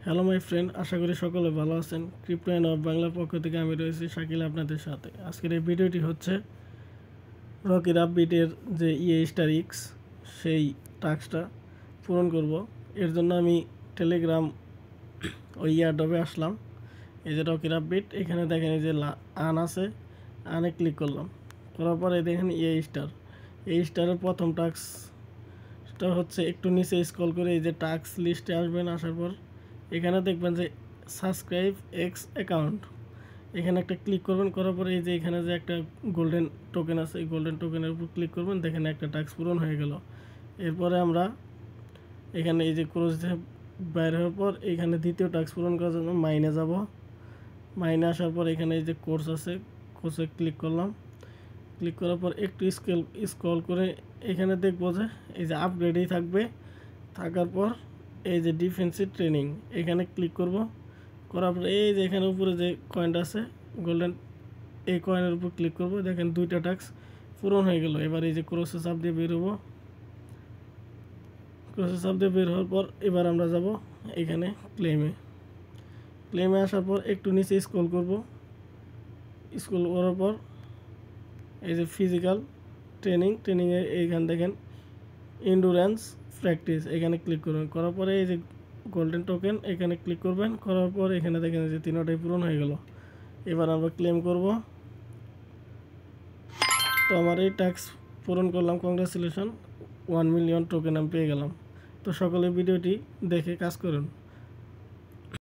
Hello my friend, আশা করি সকলে ভালো আছেন। ক্রিপ্টো অ্যান্ড অফ বাংলার পক্ষ থেকে আমি রয়েছি শাকিল আপনাদের সাথে। আজকের এই ভিডিওটি হচ্ছে রকি রাব্বিটের যে স্টার এক্স সেই টাস্কটা পূরণ করব। এর জন্য আমি টেলিগ্রাম ওই ইয়ারডবে আসলাম। এই যে রকি রাব্বিট, এখানে দেখেন এই যে আন আছে, আনে ক্লিক করলাম। করার পরে দেখেন স্টারের প্রথম টাস্কটা হচ্ছে একটু নিচে স্ক্রল করে এই যে টাস্ক লিস্টে আসবেন। আসার পর এখানে দেখবেন যে সাবস্ক্রাইব এক্স অ্যাকাউন্ট, এখানে একটা ক্লিক করবেন। করার পরে এই যে এখানে যে একটা গোল্ডেন টোকেন আছে, এই গোল্ডেন টোকেনের উপর ক্লিক করবেন। দেখেন একটা টাস্ক পূরণ হয়ে গেল। এরপরে আমরা এখানে এই যে ক্রোজ বাইর হওয়ার পর এখানে দ্বিতীয় টাস্ক পূরণ করার জন্য মাইনে যাব। মাইনে আসার পর এখানে এই যে কোর্স আছে, কোর্সে ক্লিক করলাম। ক্লিক করার পর একটু স্ক্রল করে এখানে দেখবো যে এই যে আপগ্রেডেই থাকবে। থাকার পর এই যে ডিফেন্সিভ ট্রেনিং, এখানে ক্লিক করব। করার পর এই যে এখানে উপরে যে কয়েনটা আছে গোল্ডেন, এই কয়েনের উপর ক্লিক করব। দেখেন দুইটা টাস্ক পূরণ হয়ে গেল। এবার এই যে ক্রসে চাপ দিয়ে বের হবো। ক্রসে চাপ দিয়ে বের হওয়ার পর এবার আমরা যাব এখানে ক্লেমে আসার পর একটু নিচে স্ক্রল করব। স্ক্রল করার পর এই যে ফিজিক্যাল ট্রেনিংয়ে এইখানে দেখেন এন্ডুরেন্স প্র্যাকটিস, এখানে ক্লিক করবেন। করার পরে এই যে গোল্ডেন টোকেন, এখানে ক্লিক করবেন। করার পর এখানে দেখেন যে তিনটাই পূরণ হয়ে গেল। এবার আমরা ক্লেম করব। তো আমার এই টাস্ক পূরণ করলাম, কংগ্রাচুলেশন, 1 মিলিয়ন টোকেন আমি পেয়ে গেলাম। তো সকলে ভিডিওটি দেখে কাজ করুন।